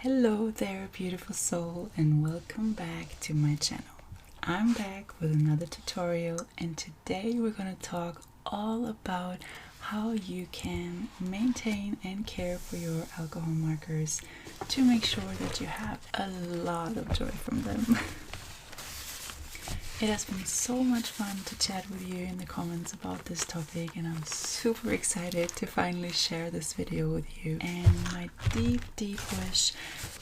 Hello there, beautiful soul, and welcome back to my channel. I'm back with another tutorial, and today we're going to talk all about how you can maintain and care for your alcohol markers to make sure that you have a lot of joy from them. It has been so much fun to chat with you in the comments about this topic, and I'm super excited to finally share this video with you. And my deep wish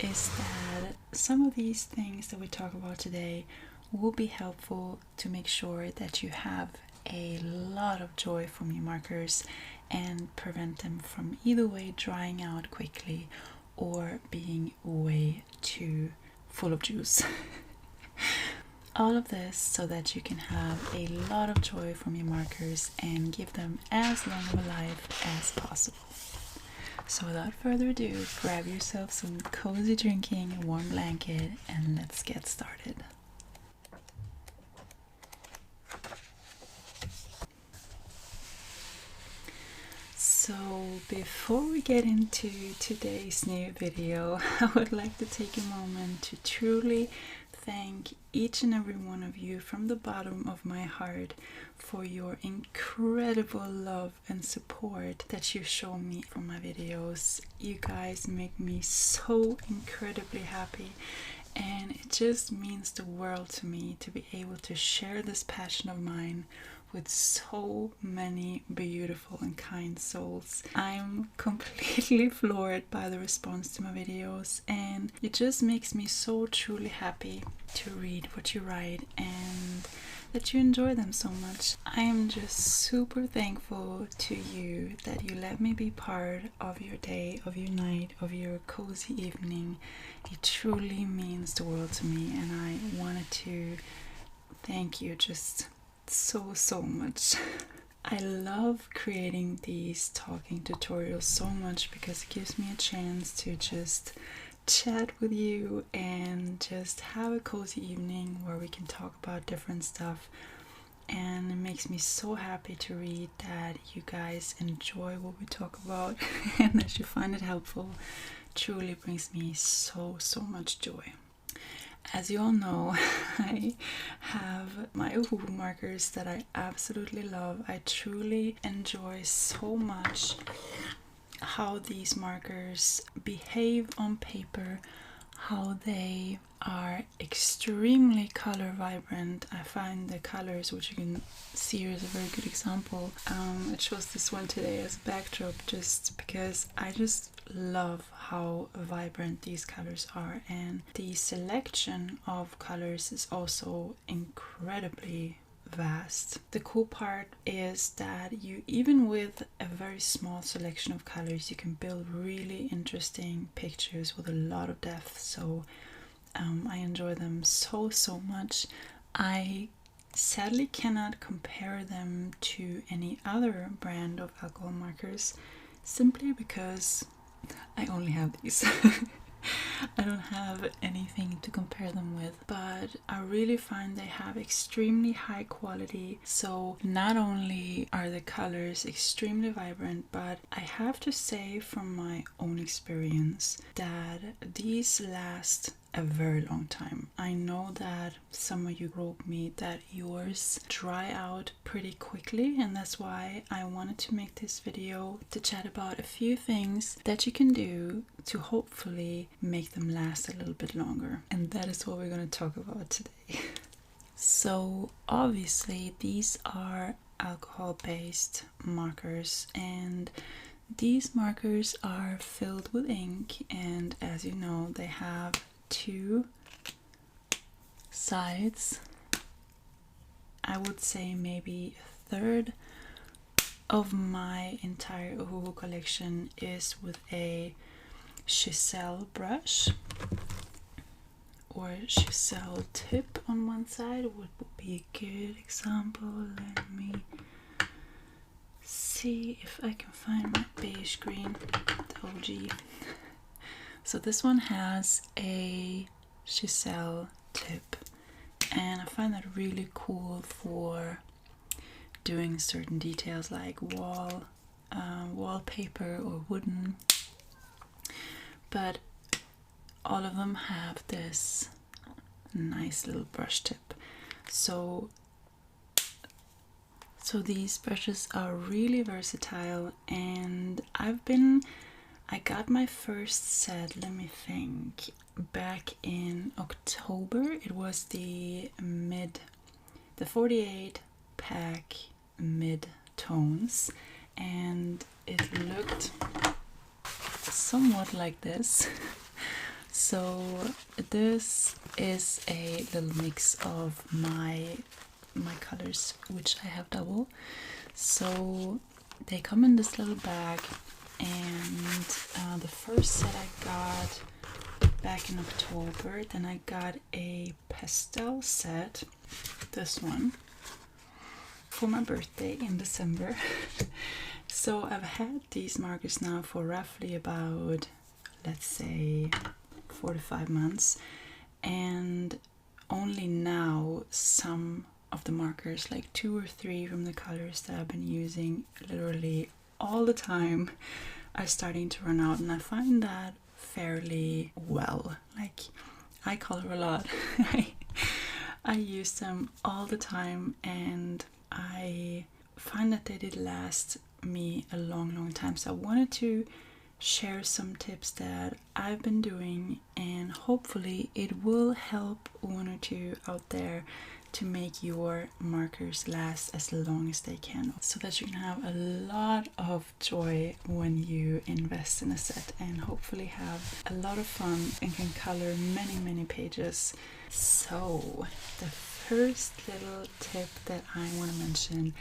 is that some of these things that we talk about today will be helpful to make sure that you have a lot of joy from your markers and prevent them from either way drying out quickly or being way too full of juice. All of this so that you can have a lot of joy from your markers and give them as long of a life as possible. So without further ado, grab yourself some cozy drinking, a warm blanket, and let's get started. So before we get into today's new video, I would like to take a moment to truly thank each and every one of you from the bottom of my heart for your incredible love and support that you show me for my videos. You guys make me so incredibly happy, and it just means the world to me to be able to share this passion of mine with so many beautiful and kind souls. I'm completely floored by the response to my videos, and it just makes me so truly happy to read what you write and that you enjoy them so much. I am just super thankful to you that you let me be part of your day, of your night, of your cozy evening. It truly means the world to me, and I wanted to thank you just so much. I love creating these talking tutorials so much because it gives me a chance to just chat with you and just have a cozy evening where we can talk about different stuff, and it makes me so happy to read that you guys enjoy what we talk about and that you find it helpful. Truly brings me so much joy. As you all know, I have my Ohuhu markers that I absolutely love. I truly enjoy so much how these markers behave on paper, how they are extremely color vibrant. I find the colors, which you can see here, is a very good example. I chose this one today as a backdrop just because I just love how vibrant these colors are, and the selection of colors is also incredibly vast. The cool part is that you, even with a very small selection of colors, you can build really interesting pictures with a lot of depth. So I enjoy them so much. I sadly cannot compare them to any other brand of alcohol markers simply because I only have these. I don't have anything to compare them with, but I really find they have extremely high quality. So not only are the colors extremely vibrant, but I have to say from my own experience that these last a very long time. I know that some of you wrote me that yours dry out pretty quickly, and that's why I wanted to make this video to chat about a few things that you can do to hopefully make them last a little bit longer. And that is what we're going to talk about today. So obviously these are alcohol-based markers, and these markers are filled with ink, and as you know, they have two sides. I would say maybe a third of my entire Ohuhu collection is with a chisel brush or chisel tip on one side. What would be a good example? Let me see if I can find my beige green, the OG. So this one has a chisel tip, and I find that really cool for doing certain details like wallpaper or wooden. But all of them have this nice little brush tip. So these brushes are really versatile, and I got my first set, let me think, back in October. It was the 48 pack mid tones, and it looked somewhat like this. So this is a little mix of my colors, which I have double. So they come in this little bag, and the first set I got back in October, then I got a pastel set, this one, for my birthday in December. So I've had these markers now for roughly about, let's say, 4 to 5 months, and only now some of the markers, like 2 or 3 from the colors that I've been using literally all the time, are starting to run out, and I find that fairly well. Like, I color a lot. I use them all the time, and I find that they did last me a long time. So I wanted to share some tips that I've been doing, and hopefully it will help one or two out there to make your markers last as long as they can, so that you can have a lot of joy when you invest in a set, and hopefully have a lot of fun and can color many pages. So the first little tip that I want to mention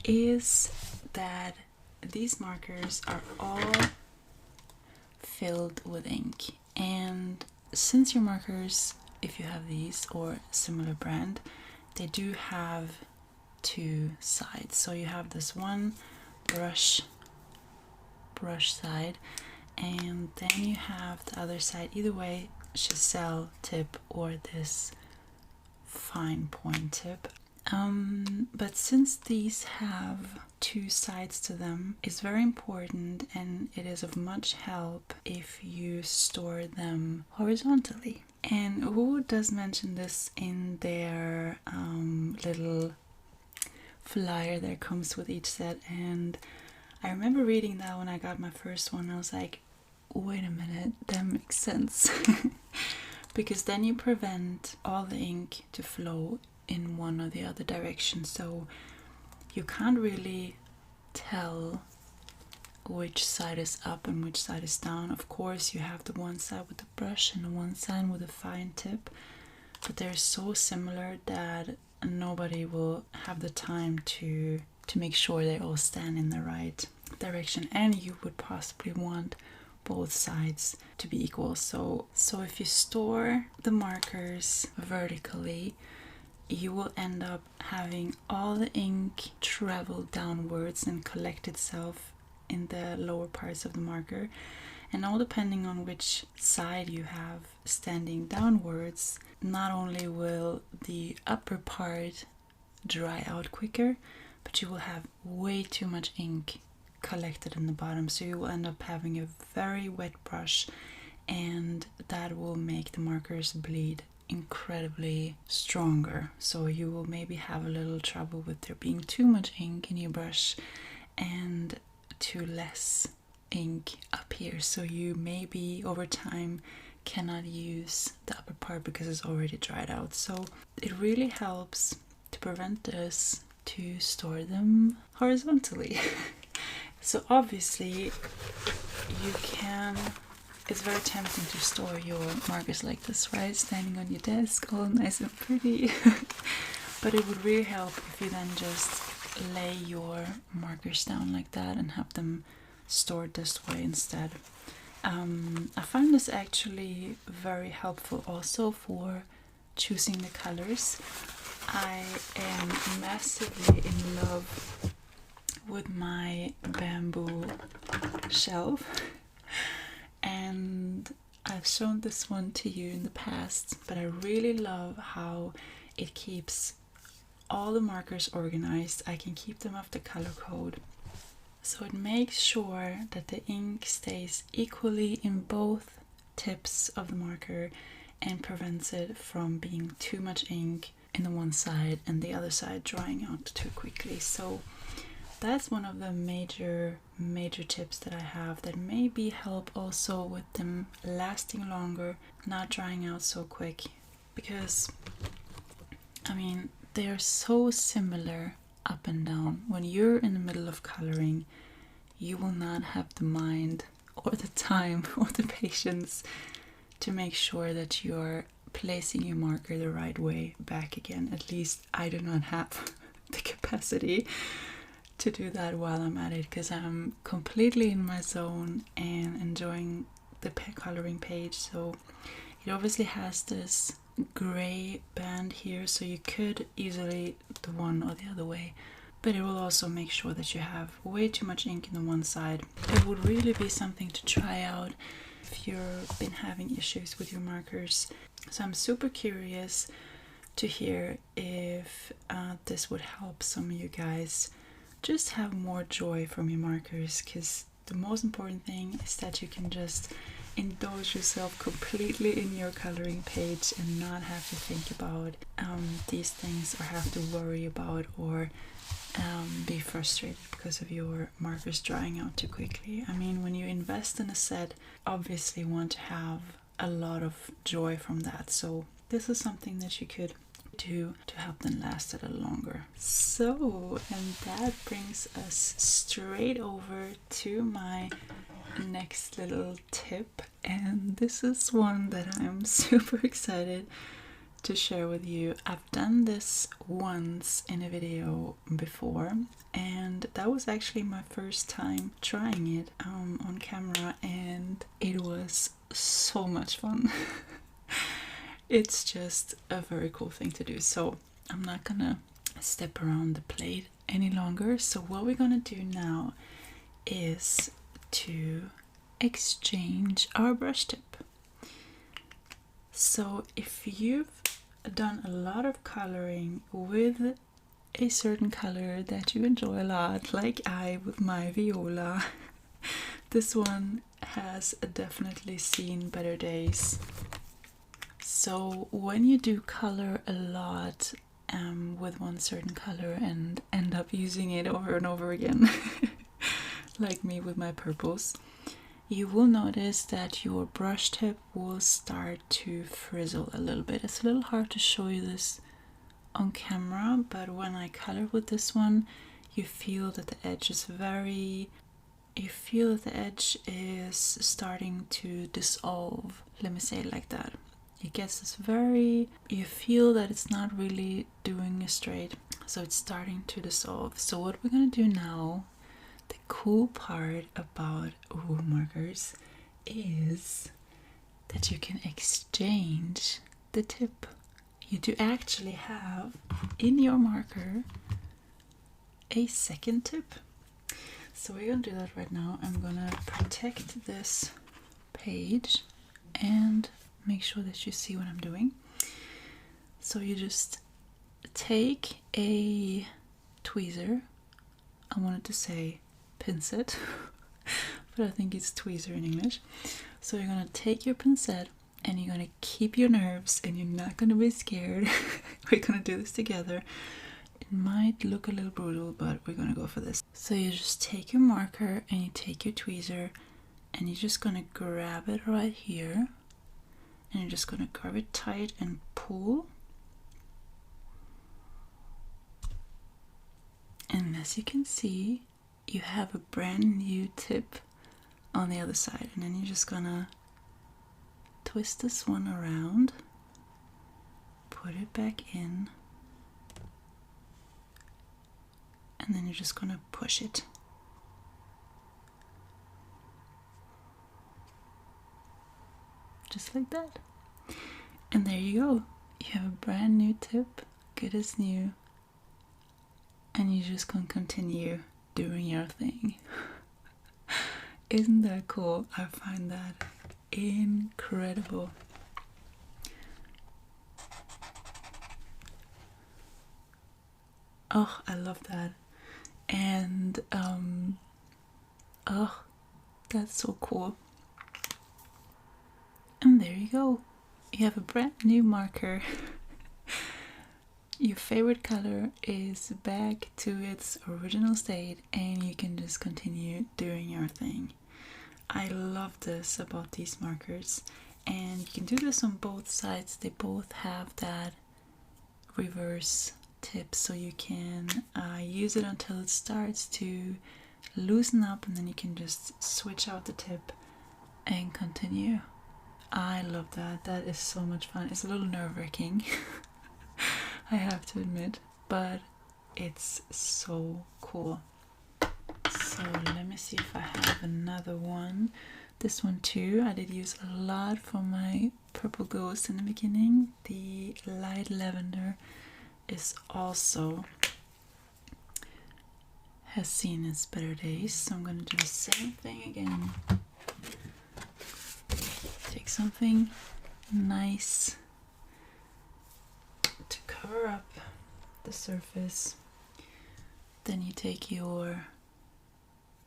is that these markers are all filled with ink, and since your markers, if you have these or similar brand, they do have 2 sides. So you have this one brush side, and then you have the other side, either way, chisel tip or this fine point tip. But since these have 2 sides to them, it's very important, and it is of much help if you store them horizontally. And Ohuhu does mention this in their little flyer that comes with each set, and I remember reading that when I got my first one. I was like, wait a minute, that makes sense. Because then you prevent all the ink to flow in one or the other direction, so you can't really tell which side is up and which side is down. Of course, you have the one side with the brush and the one side with a fine tip, but they're so similar that nobody will have the time to make sure they all stand in the right direction, and you would possibly want both sides to be equal. So if you store the markers vertically, you will end up having all the ink travel downwards and collect itself in the lower parts of the marker, and all depending on which side you have standing downwards, not only will the upper part dry out quicker, but you will have way too much ink collected in the bottom, so you will end up having a very wet brush, and that will make the markers bleed incredibly stronger. So you will maybe have a little trouble with there being too much ink in your brush and too less ink up here, so you maybe over time cannot use the upper part because it's already dried out. So it really helps to prevent this to store them horizontally. So obviously you can, it's very tempting to store your markers like this, right? Standing on your desk, all nice and pretty. But it would really help if you then just lay your markers down like that and have them stored this way instead. I find this actually very helpful also for choosing the colors. I am massively in love with my bamboo shelf, and I've shown this one to you in the past, but I really love how it keeps all the markers organized. I can keep them off the color code, so it makes sure that the ink stays equally in both tips of the marker and prevents it from being too much ink in the one side and the other side drying out too quickly. So that's one of the major tips that I have that maybe help also with them lasting longer, not drying out so quick, because I mean they're so similar up and down. When you're in the middle of coloring, you will not have the mind or the time or the patience to make sure that you're placing your marker the right way back again. At least I do not have the capacity to do that while I'm at it, because I'm completely in my zone and enjoying the coloring page. So it obviously has this gray band here, so you could easily do one or the other way, but it will also make sure that you have way too much ink in the one side. It would really be something to try out if you've been having issues with your markers. So I'm super curious to hear if this would help some of you guys just have more joy from your markers, because the most important thing is that you can just indulge yourself completely in your coloring page and not have to think about these things, or have to worry about, or be frustrated because of your markers drying out too quickly. I mean, when you invest in a set, obviously you want to have a lot of joy from that, so this is something that you could do to help them last a little longer. So, and that brings us straight over to my next little tip, and this is one that I'm super excited to share with you. I've done this once in a video before, and that was actually my first time trying it on camera, and it was so much fun. It's just a very cool thing to do. So I'm not gonna step around the plate any longer. So what we're gonna do now is to exchange our brush tip. So if you've done a lot of coloring with a certain color that you enjoy a lot, like I with my viola, this one has definitely seen better days. So when you do color a lot with one certain color and end up using it over and over again, like me with my purples, you will notice that your brush tip will start to frizzle a little bit. It's a little hard to show you this on camera, but when I color with this one, you feel that the edge is starting to dissolve. Let me say it like that. It gets this you feel that it's not really doing it straight, so it's starting to dissolve. So what we're gonna do now, the cool part about Ohuhu Markers is that you can exchange the tip. You do actually have in your marker a second tip. So we're gonna do that right now. I'm gonna protect this page and make sure that you see what I'm doing. So you just take a tweezer. I wanted to say pincet, but I think it's tweezer in English. So you're gonna take your pincet and you're gonna keep your nerves and you're not gonna be scared. We're gonna do this together. It might look a little brutal, but we're gonna go for this. So you just take your marker and you take your tweezer and you're just gonna grab it right here. And you're just going to grab it tight and pull. And as you can see, you have a brand new tip on the other side. And then you're just going to twist this one around, put it back in, and then you're just going to push it. Just like that. And there you go. You have a brand new tip, good as new. And you're just gonna continue doing your thing. Isn't that cool? I find that incredible. Oh, I love that. And oh, that's so cool. there you go. You have a brand new marker. Your favorite color is back to its original state, and you can just continue doing your thing. I love this about these markers, and you can do this on both sides. They both have that reverse tip, so you can use it until it starts to loosen up, and then you can just switch out the tip and continue. I love that. That is so much fun. It's a little nerve-wracking, I have to admit, but it's so cool. So let me see if I have another one. This one too, I did use a lot for my purple ghost in the beginning. The light lavender is also has seen its better days, so I'm going to do the same thing again. Take something nice to cover up the surface. Then you take your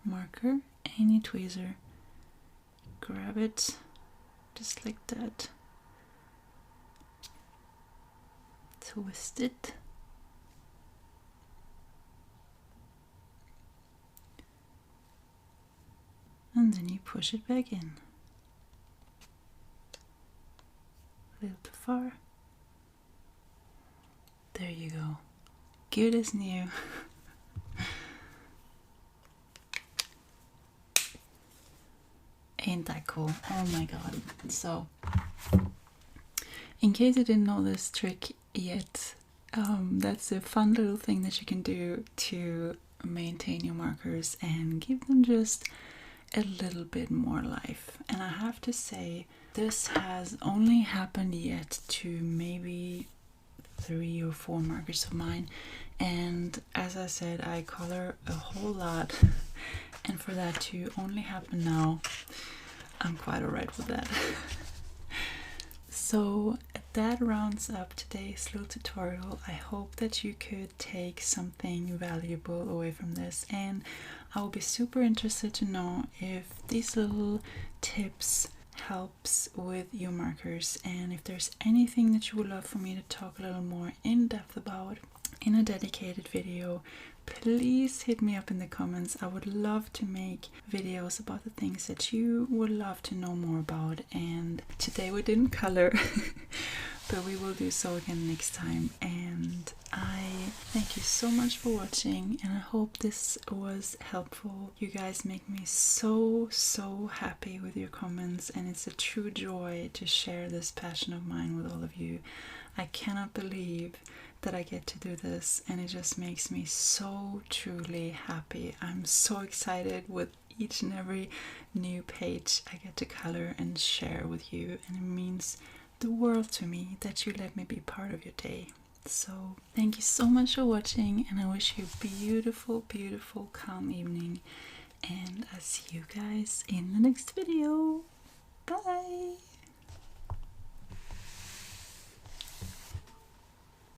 marker and your tweezer, grab it just like that, twist it, and then you push it back in. A little too far. There you go. Good as new. Ain't that cool? Oh my god. So, in case you didn't know this trick yet, that's a fun little thing that you can do to maintain your markers and give them just a little bit more life. And I have to say, this has only happened yet to maybe 3 or 4 markers of mine, and as I said, I color a whole lot, and for that to only happen now, I'm quite alright with that. So that rounds up today's little tutorial. I hope that you could take something valuable away from this, and I will be super interested to know if these little tips helps with your markers, and if there's anything that you would love for me to talk a little more in depth about in a dedicated video, please hit me up in the comments. I would love to make videos about the things that you would love to know more about, and today we didn't color but we will do so again next time. And I thank you so much for watching, and I hope this was helpful. You guys make me so happy with your comments, and it's a true joy to share this passion of mine with all of you. I cannot believe that I get to do this, and it just makes me so truly happy. I'm so excited with each and every new page I get to color and share with you, and it means the world to me that you let me be part of your day. So thank you so much for watching, and I wish you a beautiful calm evening, and I'll see you guys in the next video. Bye.